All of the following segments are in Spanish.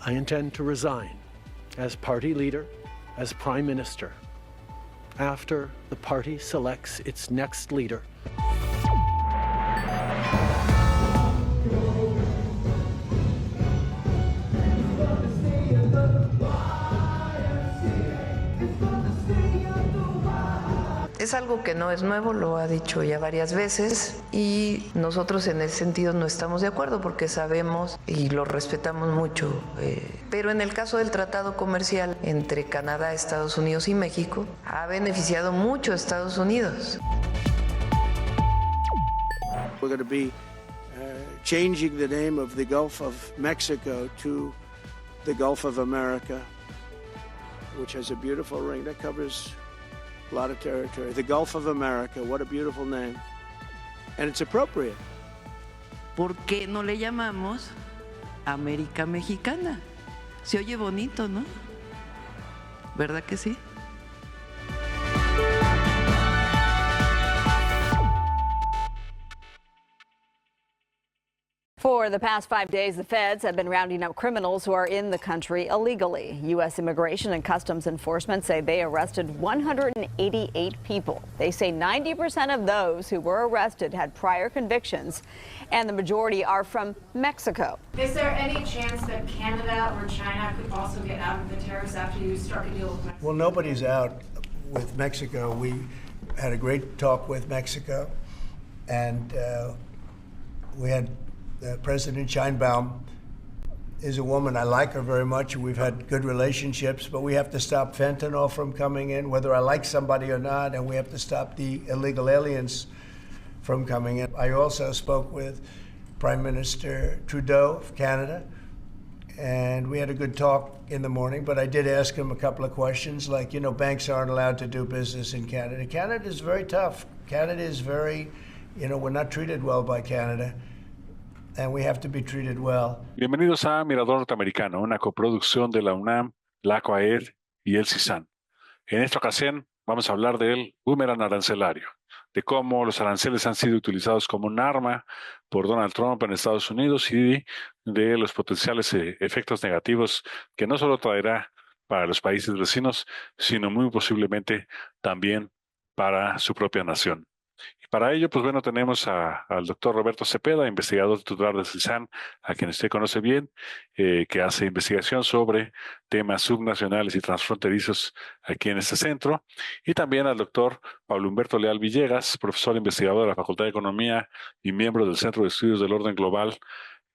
I intend to resign as party leader, as prime minister, after the party selects its next leader. Es algo que no es nuevo, lo ha dicho ya varias veces y nosotros en ese sentido no estamos de acuerdo porque sabemos y lo respetamos mucho. Pero en el caso del tratado comercial entre Canadá, Estados Unidos y México, ha beneficiado mucho a Estados Unidos. We're going to be changing the name of the Gulf of Mexico to the Gulf of America, which has a beautiful ring that covers a lot of territory. The Gulf of America, what a beautiful name. And it's appropriate. ¿Por qué no le llamamos América Mexicana? Se oye bonito, ¿no? ¿Verdad que sí? For the past 5 days, the feds have been rounding up criminals who are in the country illegally. U.S. Immigration and Customs Enforcement say they arrested 188 people. They say 90% of those who were arrested had prior convictions, and the majority are from Mexico. Is there any chance that Canada or China could also get out of the tariffs after you struck a deal with Mexico? Well, nobody's out with Mexico. We had a great talk with Mexico, and we had President Sheinbaum is a woman. I like her very much. We've had good relationships, but we have to stop fentanyl from coming in, whether I like somebody or not, and we have to stop the illegal aliens from coming in. I also spoke with Prime Minister Trudeau of Canada, and we had a good talk in the morning, but I did ask him a couple of questions, like, you know, banks aren't allowed to do business in Canada. Canada is very tough. Canada is very, you know, we're not treated well by Canada. And we have to be treated well. Bienvenidos a Mirador Norteamericano, una coproducción de la UNAM, la COAED y el CISAN. En esta ocasión vamos a hablar del boomerang arancelario, de cómo los aranceles han sido utilizados como un arma por Donald Trump en Estados Unidos y de los potenciales efectos negativos que no solo traerá para los países vecinos, sino muy posiblemente también para su propia nación. Y para ello, pues bueno, tenemos al doctor Roberto Cepeda, investigador titular del CISAN, a quien usted conoce bien, que hace investigación sobre temas subnacionales y transfronterizos aquí en este centro, y también al doctor Pablo Humberto Leal Villegas, profesor investigador de la Facultad de Economía y miembro del Centro de Estudios del Orden Global,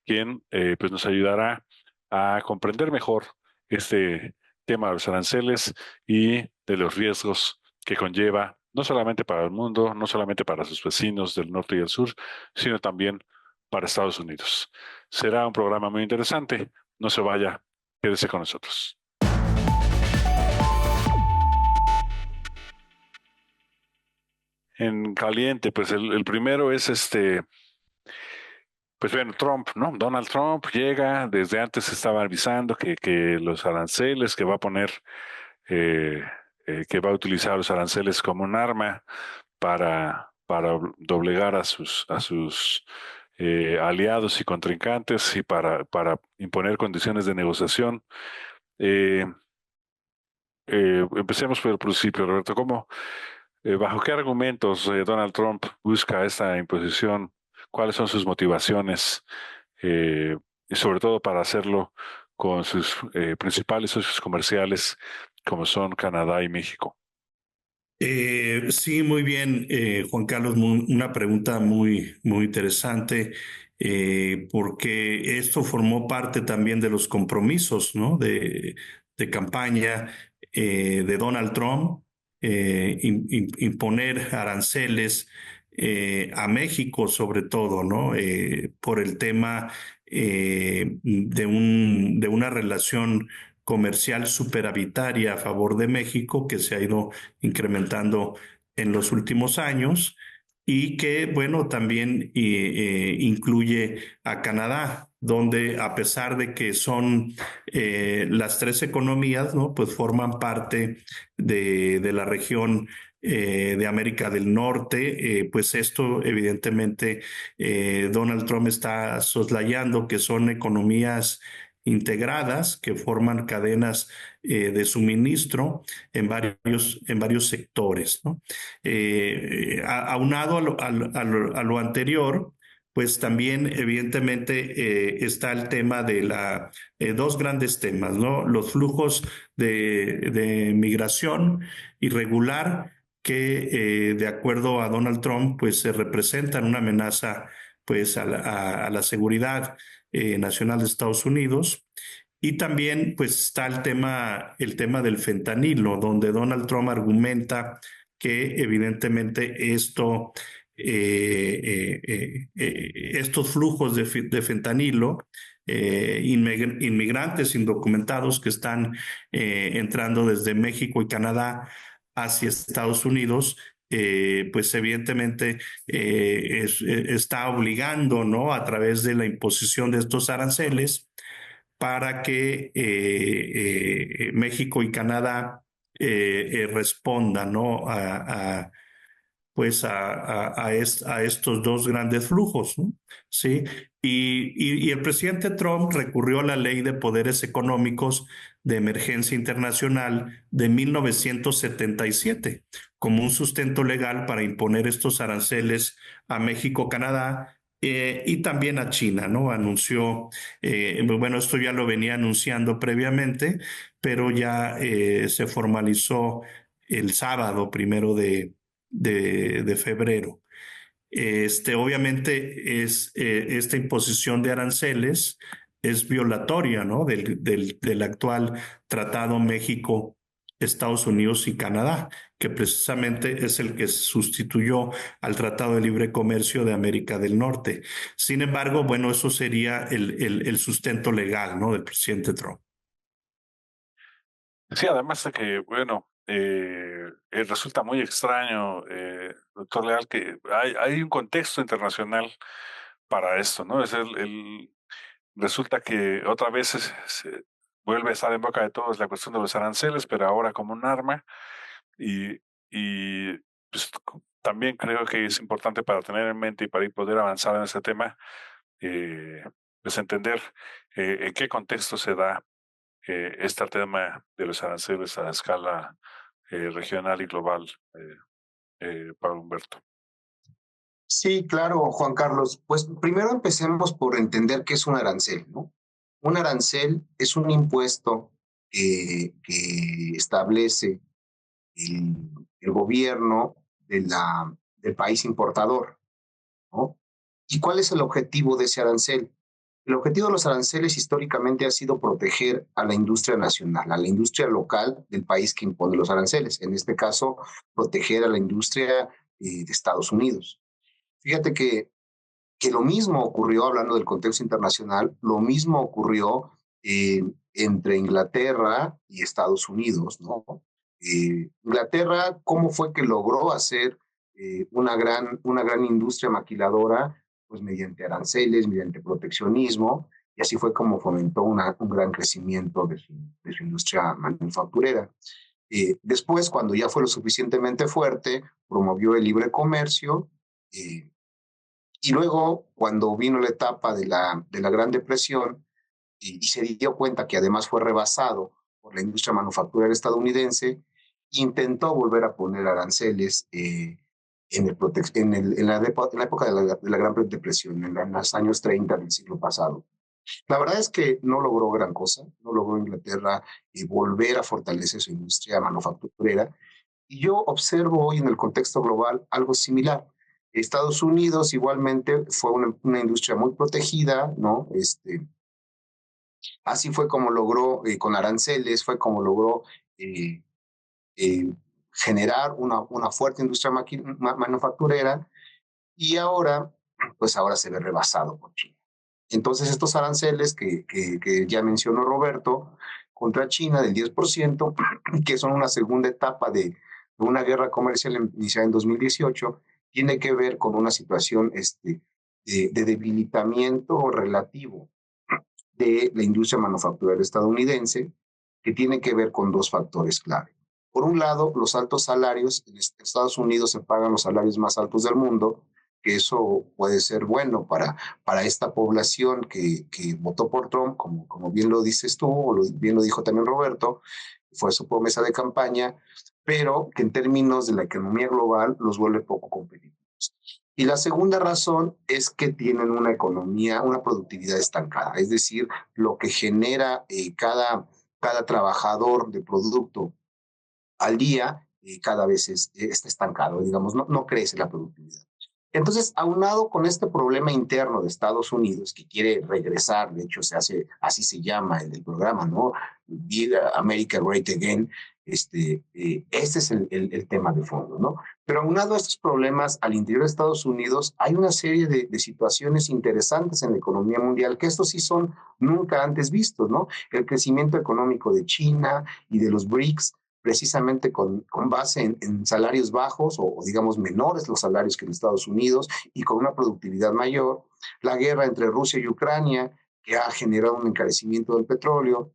quien pues nos ayudará a comprender mejor este tema de los aranceles y de los riesgos que conlleva no solamente para el mundo, no solamente para sus vecinos del norte y del sur, sino también para Estados Unidos. Será un programa muy interesante. No se vaya, quédese con nosotros. En caliente, pues el primero es pues bueno, Trump, ¿no? Donald Trump llega, desde antes estaba avisando que los aranceles que va a poner que va a utilizar los aranceles como un arma para doblegar a sus aliados y contrincantes y para imponer condiciones de negociación. Empecemos por el principio, Roberto. ¿Bajo qué argumentos Donald Trump busca esta imposición? ¿Cuáles son sus motivaciones? Y sobre todo para hacerlo con sus principales socios comerciales, como son Canadá y México. Sí, muy bien, Juan Carlos, una pregunta muy interesante, porque esto formó parte también de los compromisos, ¿no? de campaña de Donald Trump, imponer aranceles a México sobre todo, ¿no? Por el tema de una relación comercial superavitaria a favor de México que se ha ido incrementando en los últimos años y que, bueno, también incluye a Canadá, donde a pesar de que son las tres economías, ¿no? Pues forman parte de la región de América del Norte, pues esto evidentemente Donald Trump está soslayando que son economías integradas que forman cadenas de suministro en varios sectores, ¿no? Aunado a lo anterior, pues también evidentemente está el tema de dos grandes temas, ¿no? Los flujos de migración irregular que de acuerdo a Donald Trump pues se representan una amenaza pues a la seguridad nacional de Estados Unidos. Y también pues está el tema del fentanilo, donde Donald Trump argumenta que evidentemente estos flujos de fentanilo, inmigrantes indocumentados que están entrando desde México y Canadá hacia Estados Unidos, pues evidentemente está obligando, ¿no? A través de la imposición de estos aranceles para que México y Canadá respondan, ¿no? A estos dos grandes flujos, ¿no? ¿Sí? Y el presidente Trump recurrió a la Ley de Poderes Económicos de Emergencia Internacional de 1977 como un sustento legal para imponer estos aranceles a México, Canadá y también a China, ¿no? Anunció, bueno, esto ya lo venía anunciando previamente, pero ya se formalizó el sábado 1 de febrero. Obviamente esta imposición de aranceles es violatoria, ¿no? del actual Tratado México, Estados Unidos y Canadá, que precisamente es el que sustituyó al Tratado de Libre Comercio de América del Norte. Sin embargo, bueno, eso sería el sustento legal, ¿no? Del presidente Trump. Sí, además de que, bueno, resulta muy extraño, doctor Leal, que hay un contexto internacional para esto, ¿no? Resulta que otra vez se vuelve a estar en boca de todos la cuestión de los aranceles, pero ahora como un arma, y pues, también creo que es importante para tener en mente y para poder avanzar en este tema, pues entender en qué contexto se da este tema de los aranceles a escala regional y global, Pablo Humberto. Sí, claro, Juan Carlos. Pues primero empecemos por entender qué es un arancel, ¿no? Un arancel es un impuesto que establece el gobierno del país importador, ¿no? ¿Y cuál es el objetivo de ese arancel? El objetivo de los aranceles históricamente ha sido proteger a la industria nacional, a la industria local del país que impone los aranceles. En este caso, proteger a la industria de Estados Unidos. Fíjate que lo mismo ocurrió, hablando del contexto internacional, lo mismo ocurrió entre Inglaterra y Estados Unidos, ¿no? Inglaterra, ¿cómo fue que logró hacer una gran industria maquiladora? Pues mediante aranceles, mediante proteccionismo, y así fue como fomentó un gran crecimiento de su industria manufacturera. Después, cuando ya fue lo suficientemente fuerte, promovió el libre comercio, y luego, cuando vino la etapa de la Gran Depresión y se dio cuenta que además fue rebasado por la industria manufacturera estadounidense, intentó volver a poner aranceles en la época de la Gran Depresión, en los años 30 del siglo pasado. La verdad es que no logró gran cosa, no logró Inglaterra volver a fortalecer su industria manufacturera. Y yo observo hoy en el contexto global algo similar. Estados Unidos igualmente fue una industria muy protegida, ¿no? Así fue como logró, con aranceles, fue como logró generar una fuerte industria manufacturera, y ahora se ve rebasado por China. Entonces estos aranceles que ya mencionó Roberto, contra China del 10%, que son una segunda etapa de una guerra comercial iniciada en 2018, tiene que ver con una situación de debilitamiento relativo de la industria manufacturera estadounidense, que tiene que ver con dos factores clave. Por un lado, los altos salarios. En Estados Unidos se pagan los salarios más altos del mundo, que eso puede ser bueno para esta población que votó por Trump, como bien lo dices tú, o bien lo dijo también Roberto, fue su promesa de campaña, pero que en términos de la economía global los vuelve poco competitivos. Y la segunda razón es que tienen una economía, una productividad estancada, es decir, lo que genera cada trabajador de producto al día cada vez está estancado, digamos, no crece la productividad. Entonces, aunado con este problema interno de Estados Unidos, que quiere regresar, de hecho así se llama el programa, ¿no? Build America Great Again, este es el tema de fondo, ¿no? Pero aunado a estos problemas al interior de Estados Unidos, hay una serie de situaciones interesantes en la economía mundial, que estos sí son nunca antes vistos, ¿no? El crecimiento económico de China y de los BRICS, precisamente con base en salarios bajos o digamos menores los salarios que en Estados Unidos y con una productividad mayor, la guerra entre Rusia y Ucrania, que ha generado un encarecimiento del petróleo,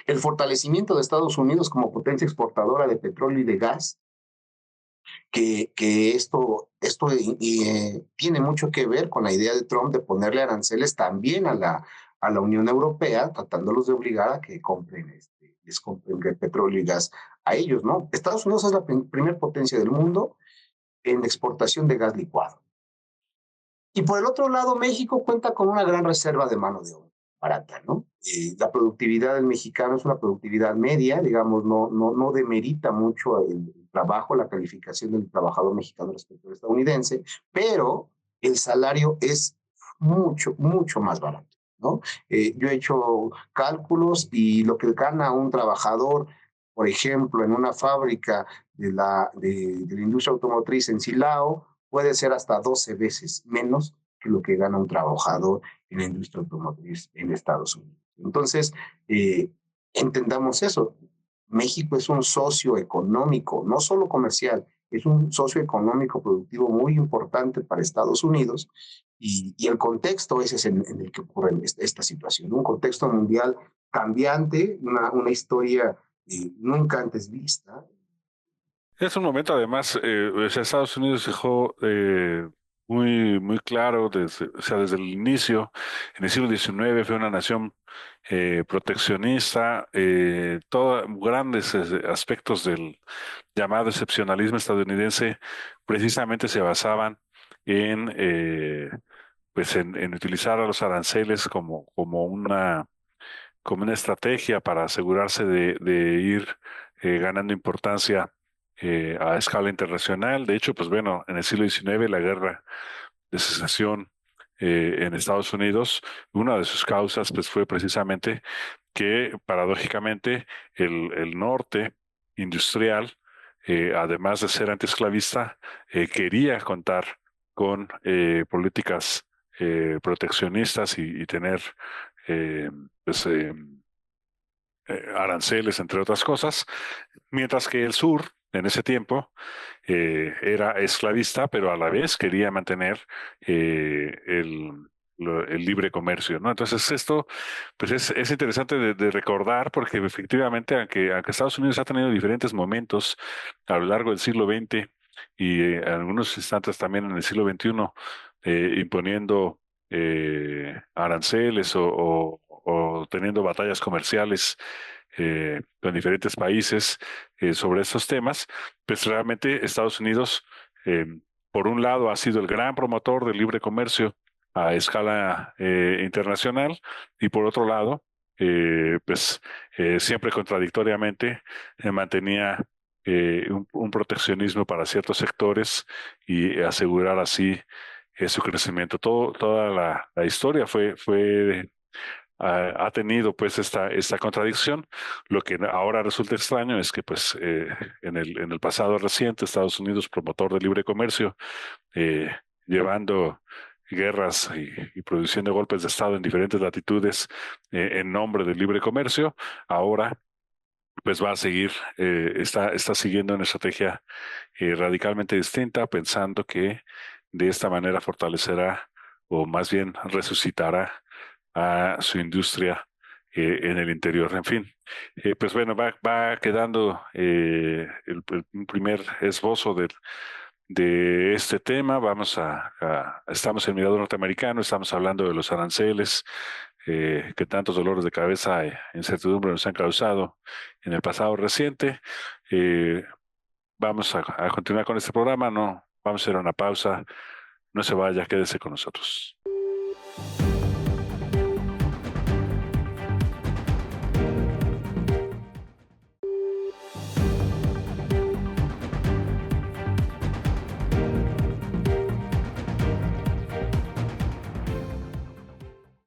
el fortalecimiento de Estados Unidos como potencia exportadora de petróleo y de gas, que esto tiene mucho que ver con la idea de Trump de ponerle aranceles también a la Unión Europea, tratándolos de obligar a que les compren petróleo y gas a ellos, ¿no? Estados Unidos es la primera potencia del mundo en exportación de gas licuado. Y por el otro lado, México cuenta con una gran reserva de mano de obra barata, ¿no? La productividad del mexicano es una productividad media, digamos, no demerita mucho el trabajo, la calificación del trabajador mexicano respecto al estadounidense, pero el salario es mucho, mucho más barato, ¿no? Yo he hecho cálculos y lo que gana un trabajador, por ejemplo, en una fábrica de la industria automotriz en Silao, puede ser hasta 12 veces menos que lo que gana un trabajador en la industria automotriz en Estados Unidos. Entonces, entendamos eso. México es un socio económico, no solo comercial, es un socio económico productivo muy importante para Estados Unidos y el contexto ese es en el que ocurre esta situación, un contexto mundial cambiante, una historia nunca antes vista. Es un momento, además, Estados Unidos dejó muy claro, desde el inicio, en el siglo XIX fue una nación proteccionista, grandes aspectos del llamado excepcionalismo estadounidense precisamente se basaban en, en utilizar a los aranceles como una estrategia para asegurarse de ir ganando importancia a escala internacional. De hecho, pues bueno, en el siglo XIX la guerra de secesión en Estados Unidos, una de sus causas pues fue precisamente que paradójicamente el norte industrial, además de ser antiesclavista, quería contar con políticas proteccionistas y tener eh, pues, aranceles, entre otras cosas, mientras que el sur, en ese tiempo, era esclavista, pero a la vez quería mantener el libre comercio, ¿no? Entonces esto pues es interesante de recordar porque efectivamente, aunque Estados Unidos ha tenido diferentes momentos a lo largo del siglo XX y en algunos instantes también en el siglo XXI, imponiendo aranceles o teniendo batallas comerciales con diferentes países sobre estos temas, pues realmente Estados Unidos, por un lado, ha sido el gran promotor del libre comercio a escala internacional y por otro lado, siempre contradictoriamente mantenía un proteccionismo para ciertos sectores y asegurar así su crecimiento. Toda la historia ha tenido pues esta contradicción. Lo que ahora resulta extraño es que pues en el pasado reciente Estados Unidos, promotor del libre comercio, llevando guerras y producción de golpes de Estado en diferentes latitudes en nombre del libre comercio, ahora pues va a seguir, está siguiendo una estrategia radicalmente distinta, pensando que de esta manera fortalecerá o más bien resucitará a su industria en el interior. En fin, pues bueno, va quedando un primer esbozo de este tema. Estamos en Mirador Norteamericano, estamos hablando de los aranceles que tantos dolores de cabeza e incertidumbre nos han causado en el pasado reciente. Eh, Vamos a continuar con este programa, no, vamos a hacer una pausa, no se vaya, quédese con nosotros.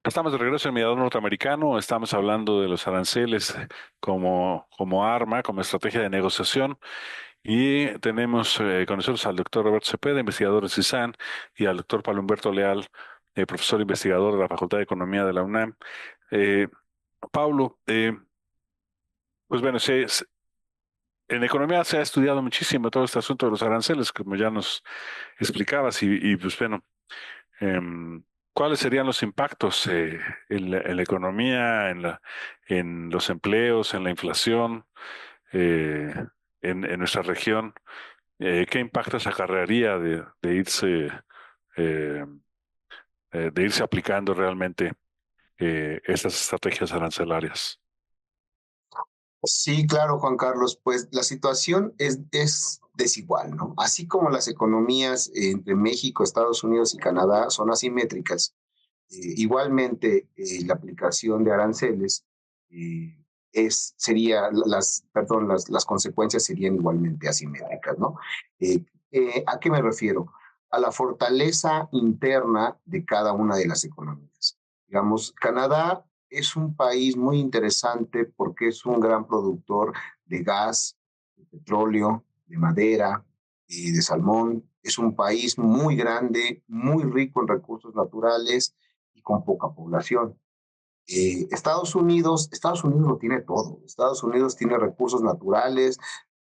Estamos de regreso en Mirador Norteamericano, estamos hablando de los aranceles como arma, como estrategia de negociación. Y tenemos con nosotros al doctor Roberto Cepeda, investigador de CISAN, y al doctor Pablo Humberto Leal, profesor investigador de la Facultad de Economía de la UNAM. Eh, Pablo, pues bueno, en economía se ha estudiado muchísimo todo este asunto de los aranceles, como ya nos explicabas, y pues bueno, ¿cuáles serían los impactos en la economía, en los empleos, en la inflación, eh, en nuestra región? ¿Qué impactos acarrearía eh, de irse aplicando realmente estas estrategias arancelarias? Sí, claro, Juan Carlos, pues la situación es desigual, ¿no? Así como las economías entre México, Estados Unidos y Canadá son asimétricas, igualmente la aplicación de aranceles las consecuencias serían igualmente asimétricas, ¿no? ¿A qué me refiero? A la fortaleza interna de cada una de las economías. Digamos, Canadá es un país muy interesante porque es un gran productor de gas, de petróleo, de madera y de salmón. Es un país muy grande, muy rico en recursos naturales y con poca población. Estados Unidos lo tiene todo. Estados Unidos tiene recursos naturales.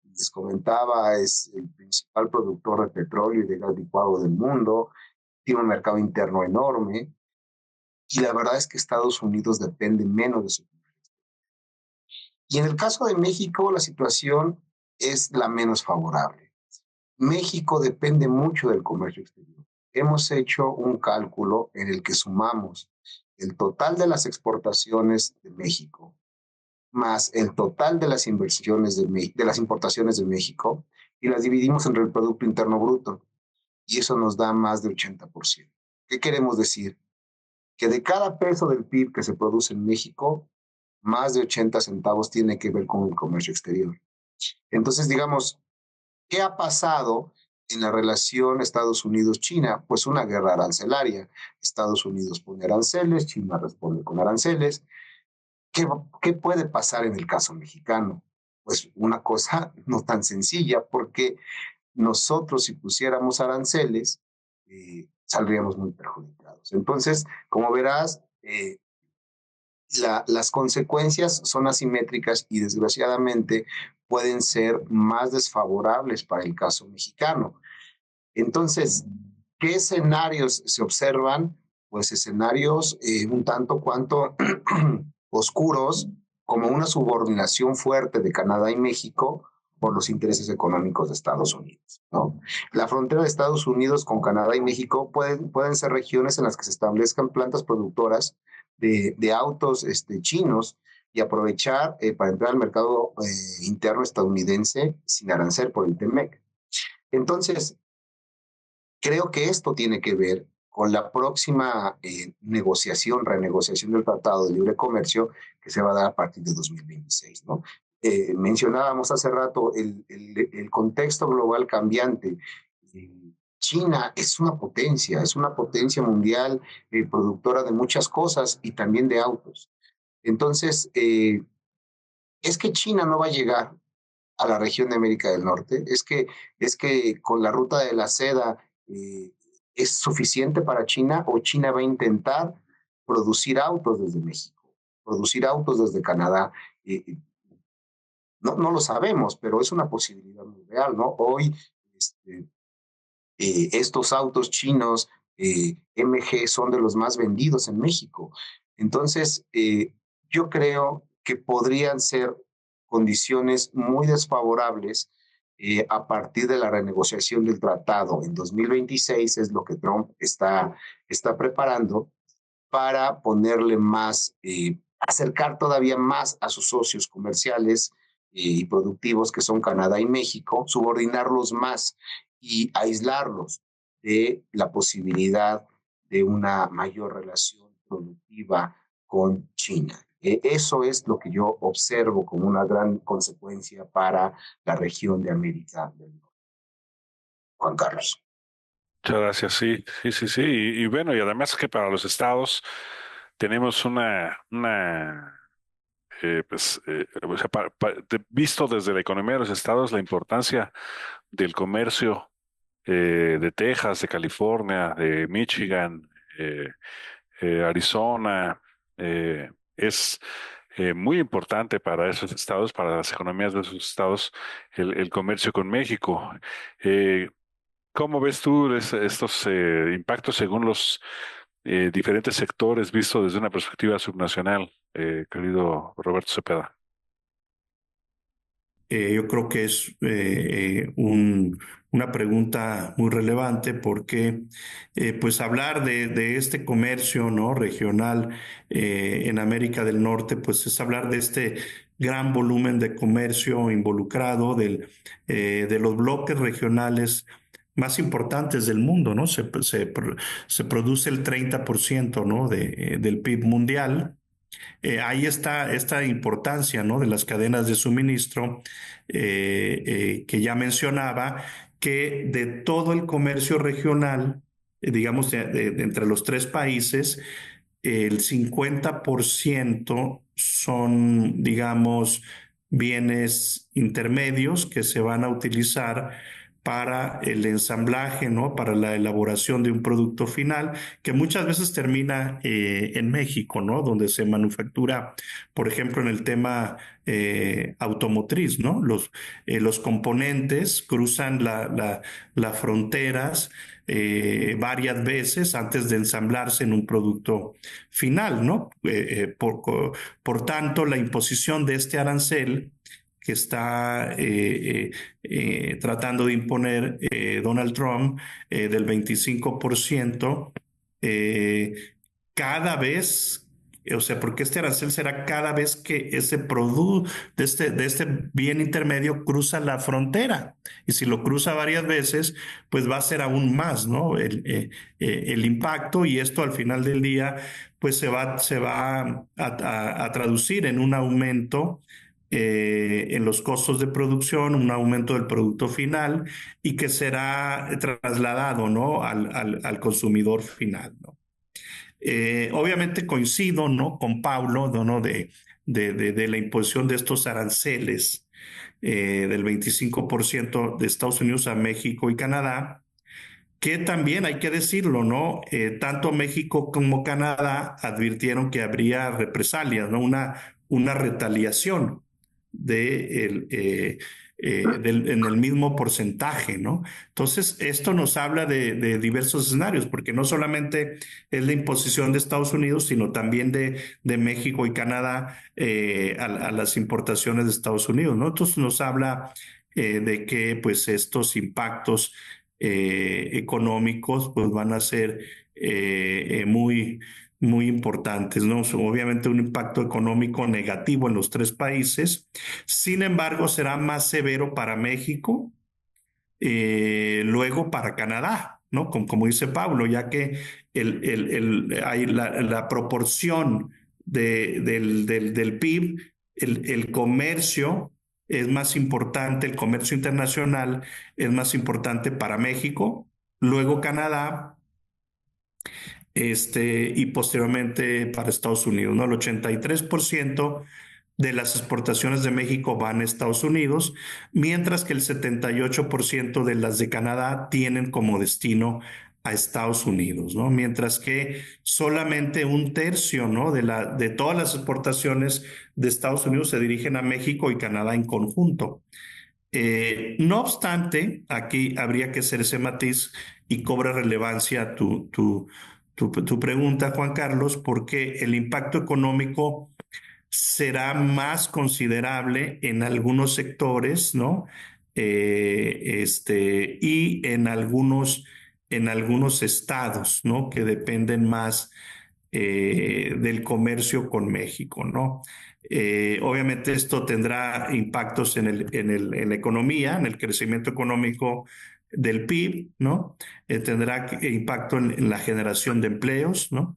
Les comentaba, es el principal productor de petróleo y de gas licuado del mundo. Tiene un mercado interno enorme. Y la verdad es que Estados Unidos depende menos de su comercio. Y en el caso de México, la situación es la menos favorable. México depende mucho del comercio exterior. Hemos hecho un cálculo en el que sumamos el total de las exportaciones de México más el total de las inversiones de las importaciones de México y las dividimos entre el Producto Interno Bruto. Y eso nos da más de 80%. ¿Qué queremos decir? Que de cada peso del PIB que se produce en México, más de 80 centavos tiene que ver con el comercio exterior. Entonces, digamos, ¿qué ha pasado en la relación Estados Unidos-China? Pues una guerra arancelaria. Estados Unidos pone aranceles, China responde con aranceles. ¿Qué puede pasar en el caso mexicano? Pues una cosa no tan sencilla, porque nosotros si pusiéramos aranceles, saldríamos muy perjudicados. Entonces, como verás, las consecuencias son asimétricas y desgraciadamente pueden ser más desfavorables para el caso mexicano. Entonces, ¿qué escenarios se observan? Pues escenarios un tanto cuanto oscuros, como una subordinación fuerte de Canadá y México por los intereses económicos de Estados Unidos, ¿no? La frontera de Estados Unidos con Canadá y México pueden ser regiones en las que se establezcan plantas productoras de autos chinos y aprovechar para entrar al mercado interno estadounidense sin arancel por el TEMEC. Entonces, creo que esto tiene que ver con la próxima renegociación del Tratado de Libre Comercio que se va a dar a partir de 2026, ¿no? Mencionábamos hace rato el contexto global cambiante. China es una potencia mundial, productora de muchas cosas y también de autos. Entonces, es que China no va a llegar a la región de América del Norte, es que con la ruta de la seda ¿Es suficiente para China o China va a intentar producir autos desde México, producir autos desde Canadá? No lo sabemos, pero es una posibilidad muy real, ¿no? Hoy, este, estos autos chinos MG son de los más vendidos en México. Entonces, yo creo que podrían ser condiciones muy desfavorables a partir de la renegociación del tratado en 2026, es lo que Trump está preparando para ponerle más, acercar todavía más a sus socios comerciales y productivos que son Canadá y México, subordinarlos más y aislarlos de la posibilidad de una mayor relación productiva con China. Eso es lo que yo observo como una gran consecuencia para la región de América del Norte. Juan Carlos. Muchas gracias, sí. Y bueno, y además que para los estados tenemos o sea, visto desde la economía de los estados, la importancia del comercio de Texas, de California, de Michigan, Arizona, es muy importante para esos estados, para las economías de esos estados, el comercio con México. Eh, ¿Cómo ves tú estos impactos según los diferentes sectores visto desde una perspectiva subnacional, querido Roberto Cepeda? Yo creo que es una pregunta muy relevante porque pues hablar de este comercio, ¿no?, regional en América del Norte, pues es hablar de este gran volumen de comercio involucrado de los bloques regionales más importantes del mundo, ¿no? Se produce el 30%, ¿no?, del PIB mundial. Ahí está esta importancia, ¿no?, de las cadenas de suministro que ya mencionaba, que de todo el comercio regional, digamos, entre los tres países, el 50% son, digamos, bienes intermedios que se van a utilizar para el ensamblaje, ¿no?, para la elaboración de un producto final, que muchas veces termina en México, ¿no?, donde se manufactura, por ejemplo, en el tema automotriz, ¿no? Los componentes cruzan las fronteras varias veces antes de ensamblarse en un producto final, ¿no? Por tanto, la imposición de este arancel que está tratando de imponer Donald Trump del 25%, cada vez, o sea, porque este arancel será cada vez que ese producto de este bien intermedio cruza la frontera. Y si lo cruza varias veces, pues va a ser aún más, ¿no?, el impacto, y esto al final del día pues se va a traducir en un aumento en los costos de producción, un aumento del producto final, y que será trasladado, ¿no?, al consumidor final, ¿no? Obviamente coincido, ¿no?, con Pablo, ¿no?, de la imposición de estos aranceles del 25% de Estados Unidos a México y Canadá, que también hay que decirlo, ¿no? Tanto México como Canadá advirtieron que habría represalias, ¿no? Una retaliación en el mismo porcentaje, ¿no? Entonces, esto nos habla de diversos escenarios, porque no solamente es la imposición de Estados Unidos, sino también de México y Canadá a las importaciones de Estados Unidos, ¿no? Entonces, nos habla de que pues estos impactos económicos pues van a ser muy importantes, ¿no? Obviamente un impacto económico negativo en los tres países. Sin embargo, será más severo para México, luego para Canadá, ¿no? Como dice Pablo, ya que hay la proporción del PIB, el comercio es más importante, el comercio internacional es más importante para México, luego Canadá, y posteriormente para Estados Unidos, ¿no? El 83% de las exportaciones de México van a Estados Unidos, mientras que el 78% de las de Canadá tienen como destino a Estados Unidos, ¿no? Mientras que solamente un tercio, ¿no? de todas las exportaciones de Estados Unidos se dirigen a México y Canadá en conjunto. No obstante, aquí habría que hacer ese matiz y cobra relevancia tu pregunta, Juan Carlos, porque el impacto económico será más considerable en algunos sectores, ¿no? Y en algunos estados, ¿no? Que dependen más del comercio con México, ¿no? Obviamente esto tendrá impactos en la economía, en el crecimiento económico del PIB, ¿no? Tendrá impacto en la generación de empleos, ¿no?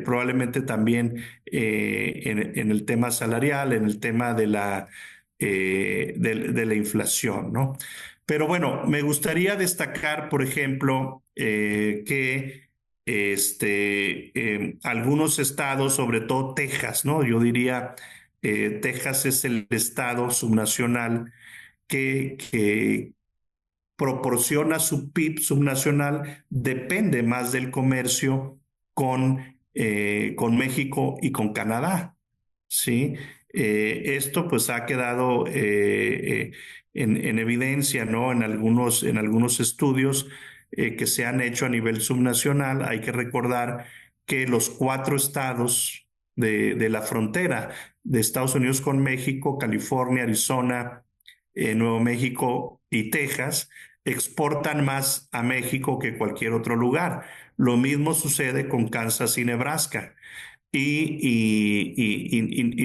Probablemente también en el tema salarial, en el tema de la inflación, ¿no? Pero bueno, me gustaría destacar, por ejemplo, que algunos estados, sobre todo Texas, ¿no? Yo diría, Texas es el estado subnacional que proporciona su PIB subnacional, depende más del comercio con México y con Canadá, ¿sí? Esto pues ha quedado en evidencia, ¿no? En algunos estudios que se han hecho a nivel subnacional. Hay que recordar que los 4 estados de la frontera de Estados Unidos con México, California, Arizona, Nuevo México y Texas, exportan más a México que cualquier otro lugar. Lo mismo sucede con Kansas y Nebraska. Y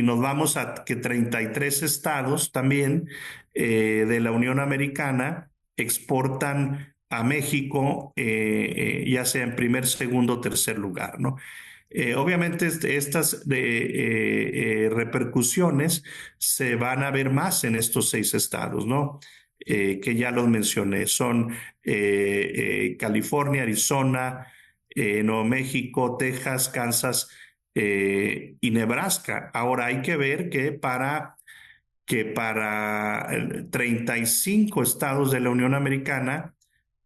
nos vamos a que 33 estados también de la Unión Americana exportan a México, ya sea en primer, segundo o tercer lugar, ¿no? Obviamente estas repercusiones se van a ver más en estos 6 estados, ¿no? Que ya los mencioné, son California, Arizona, Nuevo México, Texas, Kansas y Nebraska. Ahora hay que ver que para 35 estados de la Unión Americana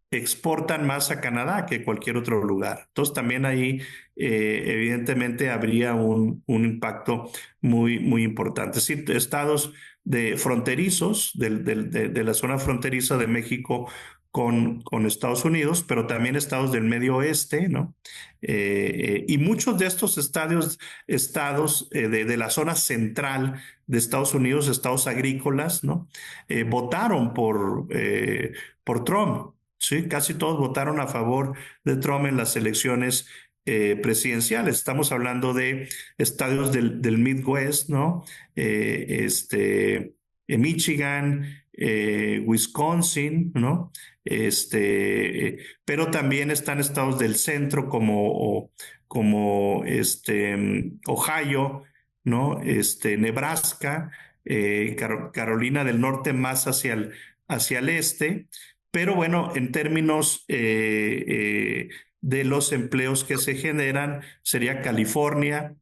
exportan más a Canadá que cualquier otro lugar. Entonces también ahí evidentemente habría un impacto muy, muy importante. Sí, estados fronterizos de la zona fronteriza de México con Estados Unidos, pero también estados del medio oeste, ¿no? Y muchos de estos estados de la zona central de Estados Unidos, estados agrícolas, ¿no? Votaron por Trump. Sí, casi todos votaron a favor de Trump en las elecciones presidenciales. Estamos hablando de estados del Midwest, ¿no? Michigan, Wisconsin, ¿no? Pero también están estados del centro como Ohio, ¿no? Nebraska, Carolina del Norte más hacia el este. Pero bueno, en términos de los empleos que se generan, sería California,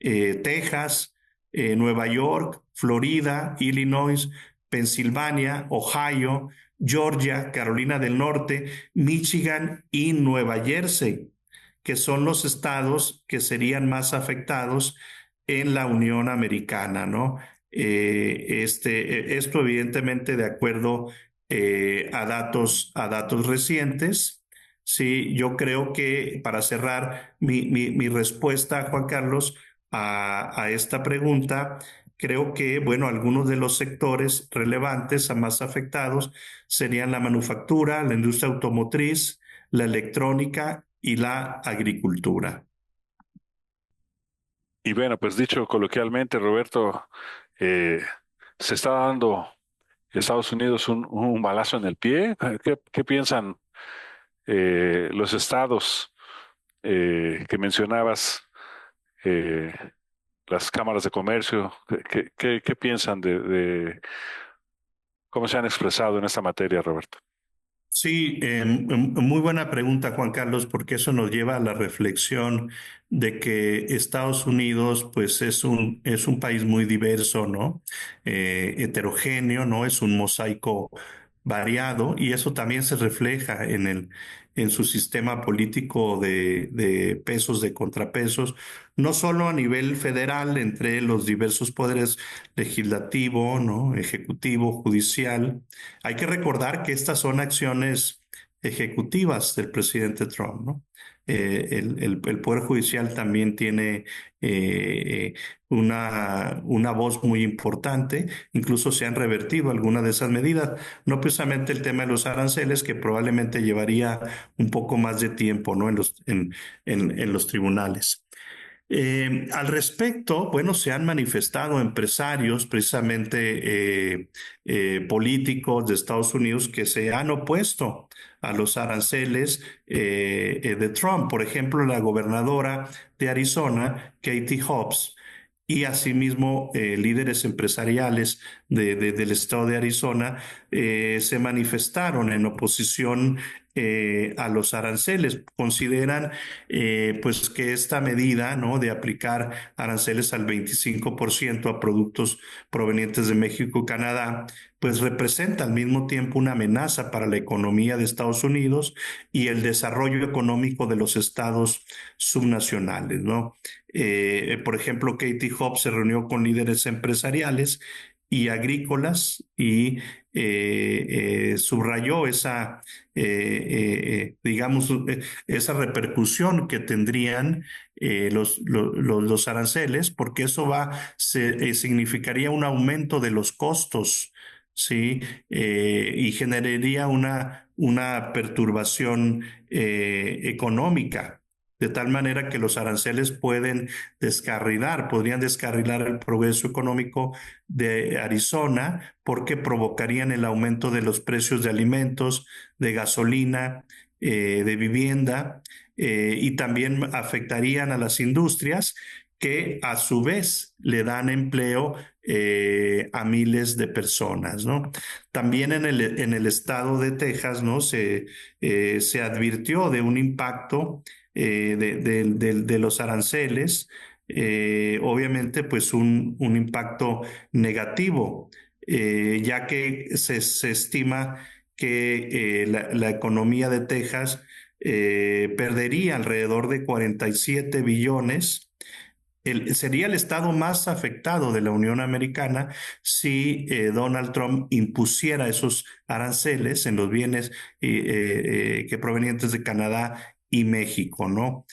Texas, Nueva York, Florida, Illinois, Pensilvania, Ohio, Georgia, Carolina del Norte, Michigan y Nueva Jersey, que son los estados que serían más afectados en la Unión Americana, ¿no? Esto evidentemente de acuerdo a datos recientes. Sí, yo creo que para cerrar mi respuesta, Juan Carlos, a esta pregunta, creo que, bueno, algunos de los sectores relevantes a más afectados serían la manufactura, la industria automotriz, la electrónica y la agricultura. Y bueno, pues dicho coloquialmente, Roberto, eh, se está dando Estados Unidos un balazo en el pie. ¿Qué piensan los estados que mencionabas, eh, las cámaras de comercio? ¿Qué piensan cómo se han expresado en esta materia, Roberto? Sí, muy buena pregunta, Juan Carlos, porque eso nos lleva a la reflexión de que Estados Unidos, pues, es un país muy diverso, ¿no? Heterogéneo, ¿no? Es un mosaico variado, y eso también se refleja en su sistema político de pesos, de contrapesos, no solo a nivel federal entre los diversos poderes legislativo, ¿no? Ejecutivo, judicial. Hay que recordar que estas son acciones ejecutivas del presidente Trump, ¿no? El Poder Judicial también tiene una voz muy importante, incluso se han revertido algunas de esas medidas, no precisamente el tema de los aranceles, que probablemente llevaría un poco más de tiempo, ¿no? En los tribunales. Al respecto, bueno, se han manifestado empresarios, precisamente políticos de Estados Unidos, que se han opuesto a los aranceles de Trump. Por ejemplo, la gobernadora de Arizona, Katie Hobbs, y asimismo líderes empresariales del estado de Arizona se manifestaron en oposición a los aranceles. Consideran pues que esta medida, ¿no?, de aplicar aranceles al 25% a productos provenientes de México y Canadá, pues representa al mismo tiempo una amenaza para la economía de Estados Unidos y el desarrollo económico de los estados subnacionales, ¿no? Por ejemplo, Katie Hobbs se reunió con líderes empresariales y agrícolas y subrayó digamos, esa repercusión que tendrían los aranceles, porque eso significaría un aumento de los costos, ¿sí? Y generaría una perturbación económica, de tal manera que los aranceles podrían descarrilar el progreso económico de Arizona, porque provocarían el aumento de los precios de alimentos, de gasolina, de vivienda, y también afectarían a las industrias, que a su vez le dan empleo a miles de personas, ¿no? También en el estado de Texas, ¿no?, se advirtió de un impacto de los aranceles, obviamente pues un impacto negativo, ya que se estima que la economía de Texas perdería alrededor de 47 billones. Sería el estado más afectado de la Unión Americana si Donald Trump impusiera esos aranceles en los bienes que provenientes de Canadá y México, ¿no?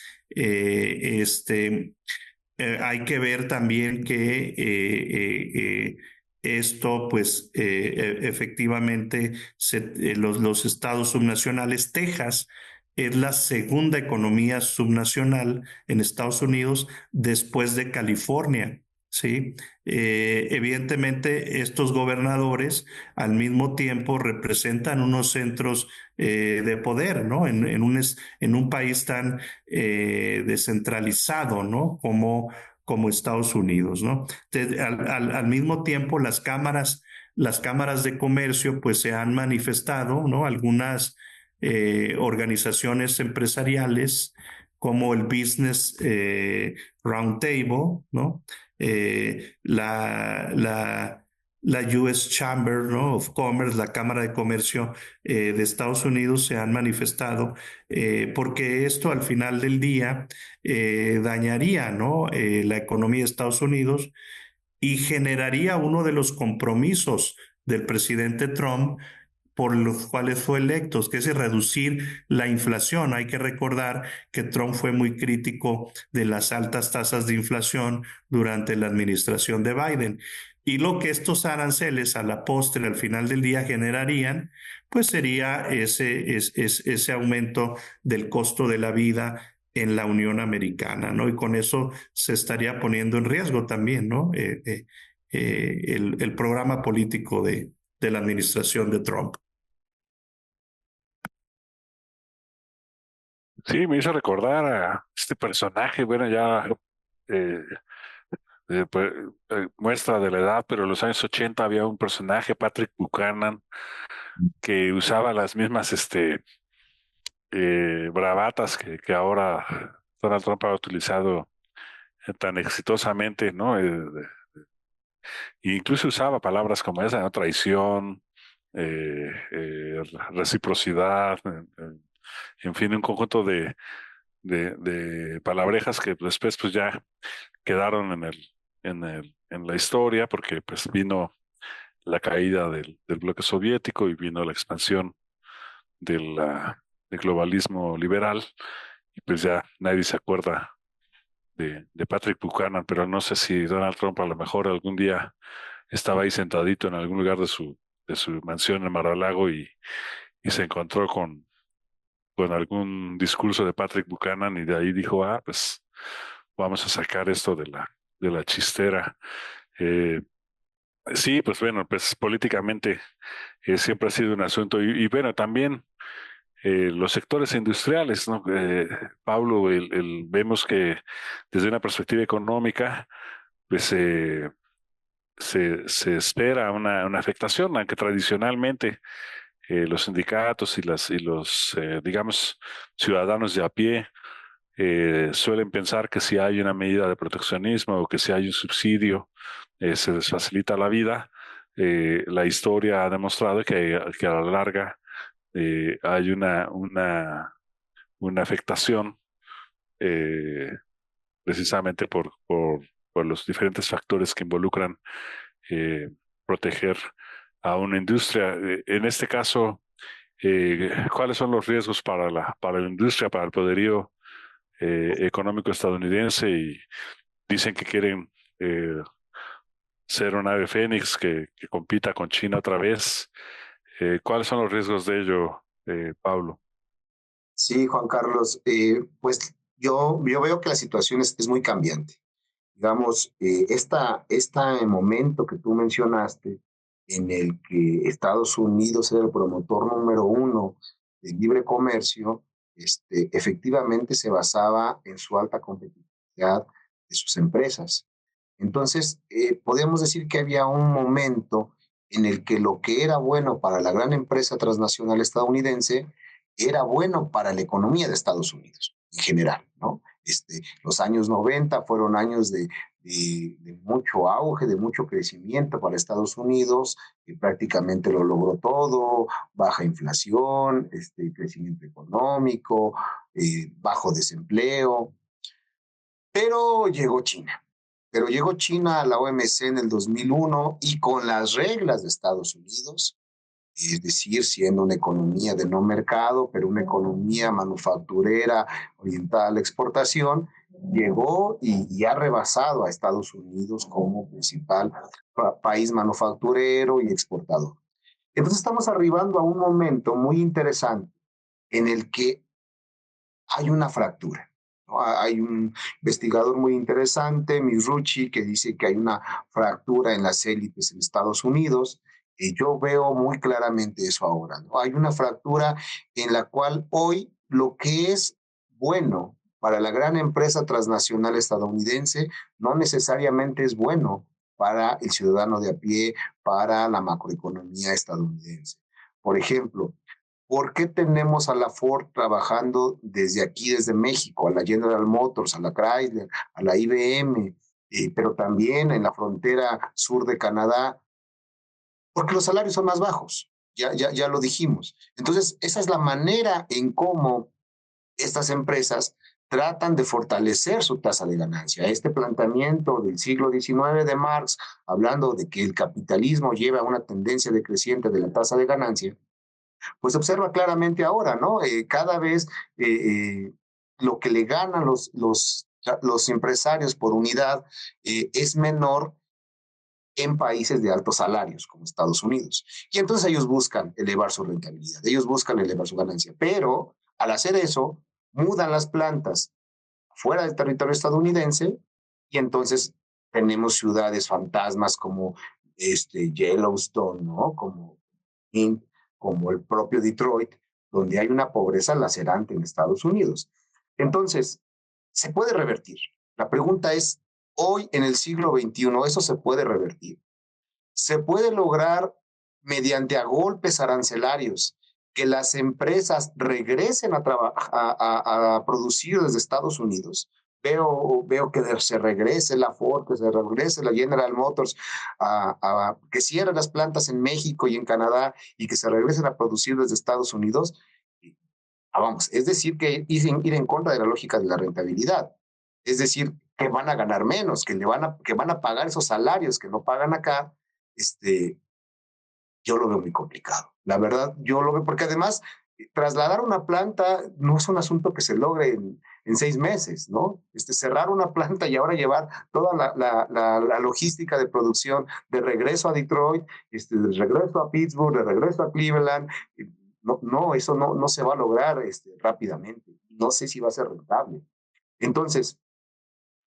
Hay que ver también que esto, pues, efectivamente, los estados subnacionales, Texas es la segunda economía subnacional en Estados Unidos después de California, ¿sí? Evidentemente, estos gobernadores al mismo tiempo representan unos centros de poder, ¿no? En un país tan descentralizado, ¿no? Como Estados Unidos, ¿no? Al mismo tiempo, las cámaras de comercio, pues se han manifestado, ¿no? Algunas organizaciones empresariales como el Business Roundtable, ¿no? La US Chamber, ¿no?, of Commerce, la Cámara de Comercio de Estados Unidos, se han manifestado porque esto al final del día dañaría, ¿no?, la economía de Estados Unidos, y generaría uno de los compromisos del presidente Trump por los cuales fue electo, que es reducir la inflación. Hay que recordar que Trump fue muy crítico de las altas tasas de inflación durante la administración de Biden. Y lo que estos aranceles a la postre, al final del día, generarían, pues sería ese aumento del costo de la vida en la Unión Americana, ¿no? Y con eso se estaría poniendo en riesgo también, ¿no?, el programa político de la administración de Trump. Sí, me hizo recordar a este personaje, bueno, ya eh, pues, muestra de la edad, pero en los años 80 había un personaje, Patrick Buchanan, que usaba las mismas bravatas que ahora Donald Trump ha utilizado tan exitosamente, ¿no? E incluso usaba palabras como esa, ¿no? Traición, reciprocidad, en fin, un conjunto de palabrejas que después pues ya quedaron en la historia, porque pues vino la caída del bloque soviético y vino la expansión del globalismo liberal, y pues ya nadie se acuerda de Patrick Buchanan, pero no sé si Donald Trump a lo mejor algún día estaba ahí sentadito en algún lugar de su mansión en Mar-a-Lago y se encontró con algún discurso de Patrick Buchanan y de ahí dijo, pues vamos a sacar esto de la chistera. Eh, sí, pues bueno, pues políticamente siempre ha sido un asunto y bueno, también los sectores industriales, ¿no? Pablo, vemos que desde una perspectiva económica, pues se espera una afectación, aunque tradicionalmente los sindicatos y los, digamos, ciudadanos de a pie suelen pensar que si hay una medida de proteccionismo o que si hay un subsidio, se les facilita la vida. La historia ha demostrado que a la larga hay una afectación eh, precisamente por los diferentes factores que involucran eh, proteger a una industria. En este caso, ¿cuáles son los riesgos para la industria, para el poderío económico estadounidense? Y dicen que quieren ser un ave fénix que compita con China otra vez. ¿Cuáles son los riesgos de ello, Pablo? Sí, Juan Carlos, pues yo veo que la situación es muy cambiante. Digamos, este momento que tú mencionaste, en el que Estados Unidos era el promotor número uno del libre comercio, efectivamente se basaba en su alta competitividad de sus empresas. Entonces, podemos decir que había un momento en el que lo que era bueno para la gran empresa transnacional estadounidense era bueno para la economía de Estados Unidos en general, ¿no? Los años 90 fueron años de mucho auge, de mucho crecimiento para Estados Unidos, que prácticamente lo logró todo, baja inflación, crecimiento económico, bajo desempleo, pero llegó China. Pero llegó China a la OMC en el 2001 y con las reglas de Estados Unidos, es decir, siendo una economía de no mercado, pero una economía manufacturera orientada a la exportación, llegó y ha rebasado a Estados Unidos como principal país manufacturero y exportador. Entonces estamos arribando a un momento muy interesante en el que hay una fractura, ¿no? Hay un investigador muy interesante, Misucci, que dice que hay una fractura en las élites en Estados Unidos. Yo veo muy claramente eso ahora, ¿no? Hay una fractura en la cual hoy lo que es bueno para la gran empresa transnacional estadounidense no necesariamente es bueno para el ciudadano de a pie, para la macroeconomía estadounidense. Por ejemplo, ¿por qué tenemos a la Ford trabajando desde aquí, desde México, a la General Motors, a la Chrysler, a la IBM, pero también en la frontera sur de Canadá? Porque los salarios son más bajos, ya lo dijimos. Entonces, esa es la manera en cómo estas empresas tratan de fortalecer su tasa de ganancia. Este planteamiento del siglo XIX de Marx, hablando de que el capitalismo lleva a una tendencia decreciente de la tasa de ganancia, pues se observa claramente ahora, ¿no? Cada vez lo que le ganan los empresarios por unidad es menor en países de altos salarios, como Estados Unidos. Y entonces ellos buscan elevar su rentabilidad, ellos buscan elevar su ganancia, pero al hacer eso, mudan las plantas fuera del territorio estadounidense y entonces tenemos ciudades fantasmas como Yellowstone, ¿no? Como el propio Detroit, donde hay una pobreza lacerante en Estados Unidos. Entonces, se puede revertir. La pregunta es, hoy en el siglo XXI, ¿eso se puede revertir? Se puede lograr mediante a golpes arancelarios que las empresas regresen a producir desde Estados Unidos. veo que se regrese la Ford, que se regrese la General Motors, que cierren las plantas en México y en Canadá y que se regresen a producir desde Estados Unidos. Vamos, es decir, que ir en contra de la lógica de la rentabilidad. Es decir, que van a ganar menos, que van a pagar esos salarios que no pagan acá. Yo lo veo muy complicado. La verdad, yo lo veo, porque además trasladar una planta no es un asunto que se logre en 6 meses, ¿no? Cerrar una planta y ahora llevar toda la logística de producción de regreso a Detroit, de regreso a Pittsburgh, de regreso a Cleveland. No, eso no se va a lograr rápidamente. No sé si va a ser rentable. Entonces,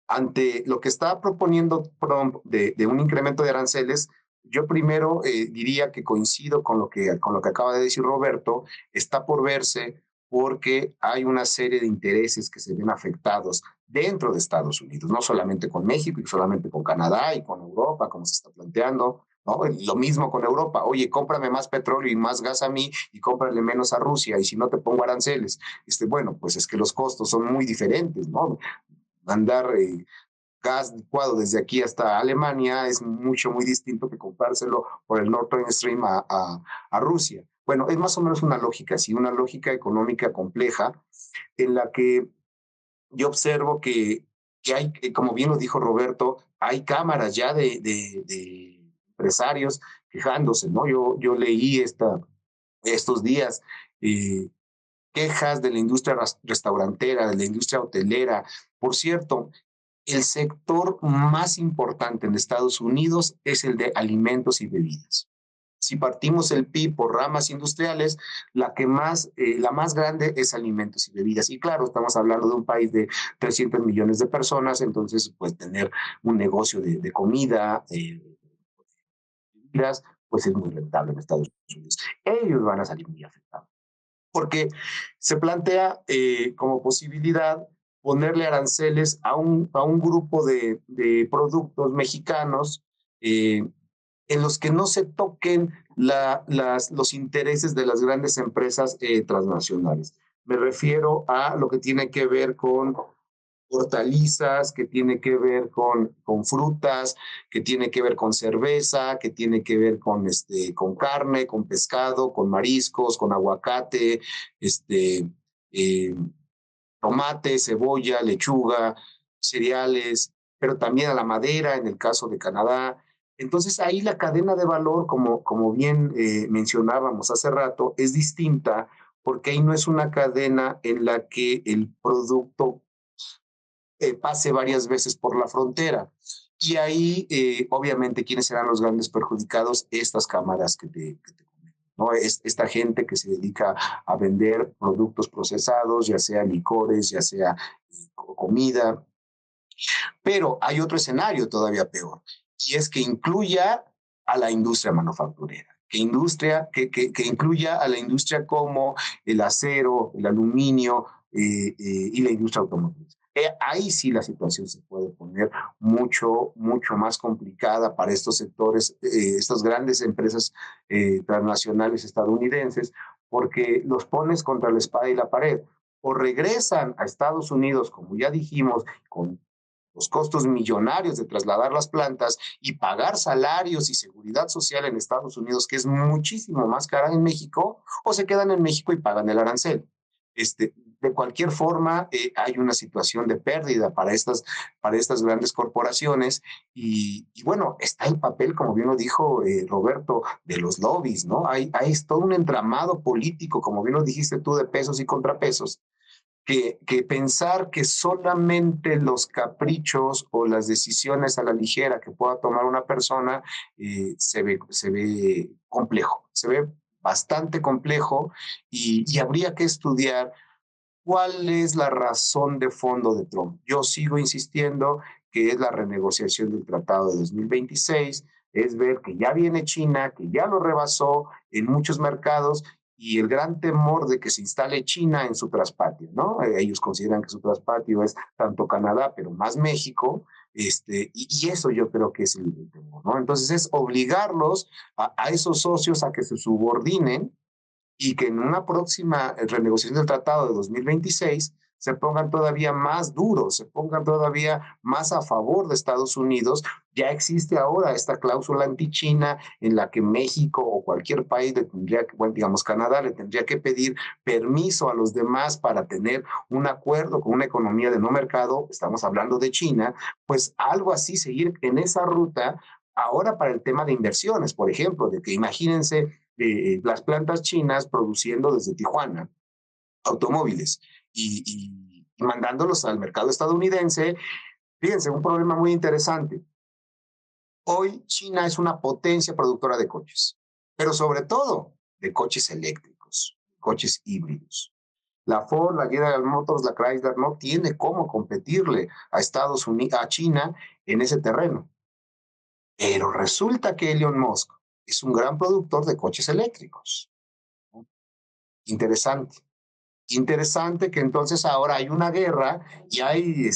ante lo que está proponiendo Trump de un incremento de aranceles, yo primero diría que coincido con lo que acaba de decir Roberto. Está por verse, porque hay una serie de intereses que se ven afectados dentro de Estados Unidos, no solamente con México y solamente con Canadá y con Europa, como se está planteando, ¿no? Lo mismo con Europa. Oye, cómprame más petróleo y más gas a mí y cómprale menos a Rusia, y si no te pongo aranceles. Bueno, pues es que los costos son muy diferentes, ¿no? Mandar gas licuado desde aquí hasta Alemania es muy distinto que comprárselo por el Nord Stream a Rusia. Bueno, es más o menos una lógica así, una lógica económica compleja, en la que yo observo que hay, como bien lo dijo Roberto, hay cámaras ya de empresarios quejándose, ¿no? Yo leí estos días quejas de la industria restaurantera, de la industria hotelera. Por cierto, el sector más importante en Estados Unidos es el de alimentos y bebidas. Si partimos el PIB por ramas industriales, la más grande es alimentos y bebidas. Y claro, estamos hablando de un país de 300 millones de personas, entonces pues tener un negocio de comida, bebidas, pues es muy rentable en Estados Unidos. Ellos van a salir muy afectados, porque se plantea como posibilidad ponerle aranceles a un grupo de productos mexicanos en los que no se toquen los intereses de las grandes empresas transnacionales. Me refiero a lo que tiene que ver con hortalizas, que tiene que ver con frutas, que tiene que ver con cerveza, que tiene que ver con carne, con pescado, con mariscos, con aguacate, tomate, cebolla, lechuga, cereales, pero también a la madera en el caso de Canadá. Entonces ahí la cadena de valor, como bien mencionábamos hace rato, es distinta, porque ahí no es una cadena en la que el producto pase varias veces por la frontera. Y ahí, obviamente, ¿quiénes serán los grandes perjudicados? Estas cámaras que te comento, ¿no? Esta gente que se dedica a vender productos procesados, ya sea licores, ya sea comida. Pero hay otro escenario todavía peor, y es que incluya a la industria manufacturera, que incluya a la industria como el acero, el aluminio y la industria automotriz. Ahí sí la situación se puede poner mucho más complicada para estos sectores, estas grandes empresas transnacionales estadounidenses, porque los pones contra la espada y la pared. O regresan a Estados Unidos, como ya dijimos, con los costos millonarios de trasladar las plantas y pagar salarios y seguridad social en Estados Unidos, que es muchísimo más cara en México, o se quedan en México y pagan el arancel. De cualquier forma, hay una situación de pérdida para estas grandes corporaciones y bueno, está el papel, como bien lo dijo Roberto, de los lobbies, ¿no? Hay todo un entramado político, como bien lo dijiste tú, de pesos y contrapesos, que pensar que solamente los caprichos o las decisiones a la ligera que pueda tomar una persona se ve complejo, se ve bastante complejo y habría que estudiar cuál es la razón de fondo de Trump. Yo sigo insistiendo que es la renegociación del Tratado de 2026, es ver que ya viene China, que ya lo rebasó en muchos mercados, y el gran temor de que se instale China en su traspatio, ¿no? Ellos consideran que su traspatio es tanto Canadá, pero más México, y eso yo creo que es el temor, ¿no? Entonces es obligarlos a esos socios a que se subordinen y que en una próxima renegociación del tratado de 2026 se pongan todavía más duros, se pongan todavía más a favor de Estados Unidos. Ya existe ahora esta cláusula anti-China en la que México o cualquier país le tendría que, bueno, digamos Canadá, le tendría que pedir permiso a los demás para tener un acuerdo con una economía de no mercado, estamos hablando de China, pues algo así, seguir en esa ruta. Ahora para el tema de inversiones, por ejemplo, de que imagínense las plantas chinas produciendo desde Tijuana automóviles y mandándolos al mercado estadounidense. Fíjense, un problema muy interesante. Hoy China es una potencia productora de coches, pero sobre todo de coches eléctricos, coches híbridos. La Ford, la General Motors, la Chrysler no tiene cómo competirle a Estados Unidos, a China en ese terreno. Pero resulta que Elon Musk es un gran productor de coches eléctricos. Interesante. Interesante que entonces ahora hay una guerra y hay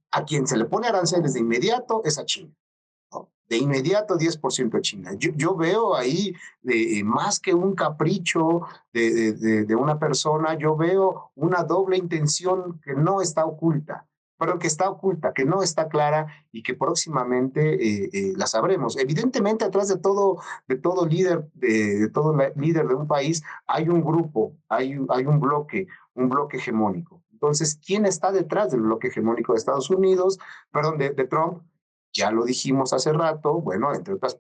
a quien se le pone aranceles de inmediato es a China, ¿no? De inmediato 10% a China. Yo veo ahí más que un capricho de una persona, yo veo una doble intención que no está oculta, pero que está oculta, que no está clara y que próximamente la sabremos. Evidentemente, atrás de todo líder, de todo líder de un país, hay un grupo, hay un bloque hegemónico. Entonces, ¿quién está detrás del bloque hegemónico de Estados Unidos? Perdón, de Trump. Ya lo dijimos hace rato, bueno, entre otras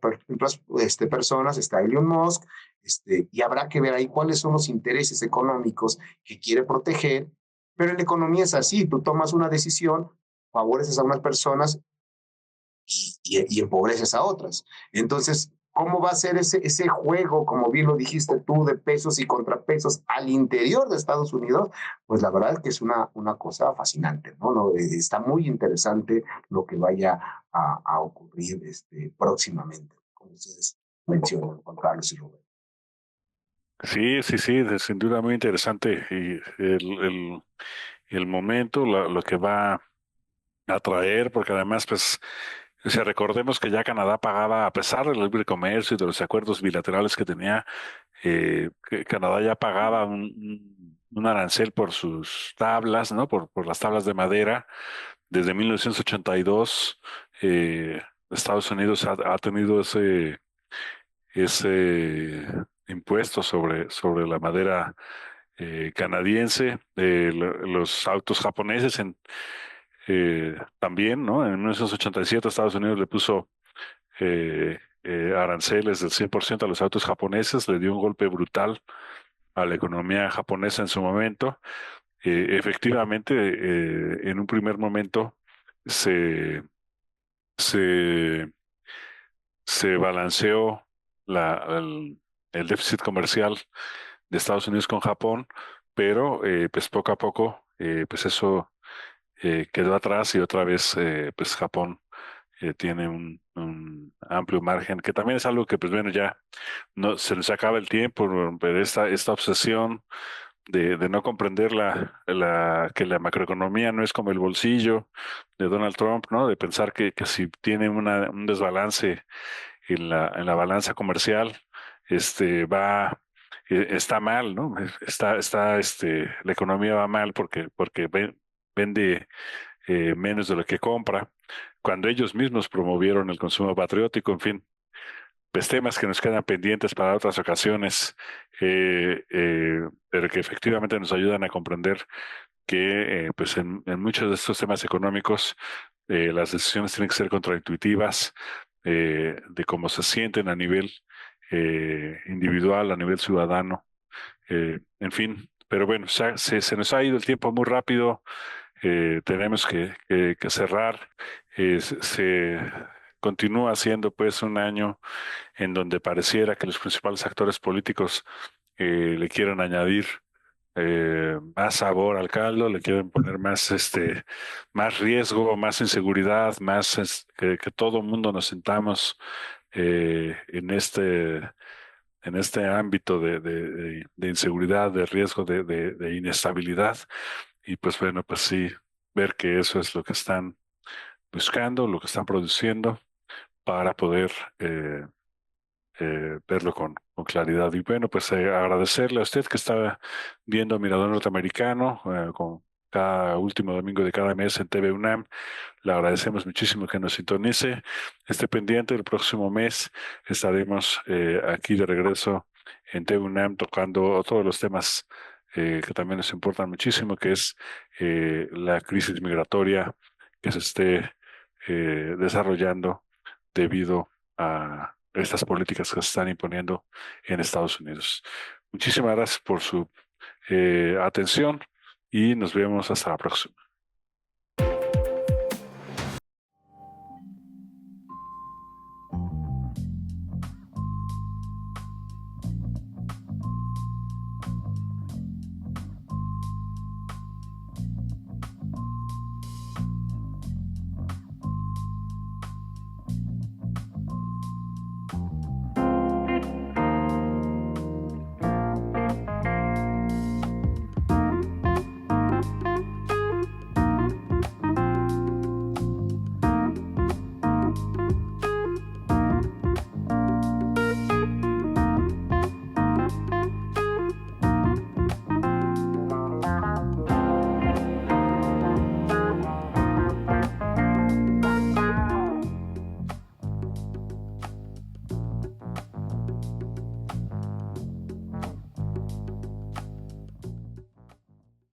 personas está Elon Musk, y habrá que ver ahí cuáles son los intereses económicos que quiere proteger, pero en la economía es así, tú tomas una decisión, favoreces a unas personas y empobreces a otras. Entonces, ¿cómo va a ser ese juego, como bien lo dijiste tú, de pesos y contrapesos al interior de Estados Unidos? Pues la verdad es que es una cosa fascinante, ¿no? Está muy interesante lo que vaya a ocurrir próximamente, como ustedes mencionan, Juan Carlos y Rubén. Sí, sí, sí, sin duda muy interesante y el momento, lo que va a traer, porque además, pues, o sea, recordemos que ya Canadá pagaba, a pesar del libre comercio y de los acuerdos bilaterales que tenía, que Canadá ya pagaba un arancel por sus tablas, ¿no? Por las tablas de madera. Desde 1982, Estados Unidos ha tenido ese impuesto sobre la madera canadiense. Los autos japoneses también, ¿no? En 1987 Estados Unidos le puso aranceles del 100% a los autos japoneses, le dio un golpe brutal a la economía japonesa en su momento. Efectivamente, en un primer momento se, se, se balanceó el déficit comercial de Estados Unidos con Japón, pero pues poco a poco pues eso quedó atrás y otra vez pues Japón tiene un amplio margen, que también es algo que pues bueno ya no se nos acaba el tiempo, pero esta obsesión de no comprender que la macroeconomía no es como el bolsillo de Donald Trump, ¿no? De pensar que si tiene un desbalance en la balanza comercial, está mal, ¿no? La economía va mal porque vende menos de lo que compra, cuando ellos mismos promovieron el consumo patriótico, en fin, pues temas que nos quedan pendientes para otras ocasiones, pero que efectivamente nos ayudan a comprender que pues en muchos de estos temas económicos las decisiones tienen que ser contraintuitivas, de cómo se sienten a nivel individual, a nivel ciudadano, en fin. Pero bueno, se nos ha ido el tiempo muy rápido, tenemos que cerrar. Se continúa siendo pues un año en donde pareciera que los principales actores políticos le quieren añadir más sabor al caldo, le quieren poner más riesgo, más inseguridad, que todo el mundo nos sentamos en este ámbito de inseguridad, de riesgo, de inestabilidad. Y pues bueno, pues sí, ver que eso es lo que están buscando, lo que están produciendo para poder verlo con claridad. Y bueno, pues agradecerle a usted que está viendo Mirador Norteamericano cada último domingo de cada mes en TV UNAM. Le agradecemos muchísimo que nos sintonice. Esté pendiente, el próximo mes estaremos aquí de regreso en TV UNAM tocando todos los temas que también nos importan muchísimo, que es la crisis migratoria que se esté desarrollando debido a estas políticas que se están imponiendo en Estados Unidos. Muchísimas gracias por su atención y nos vemos hasta la próxima.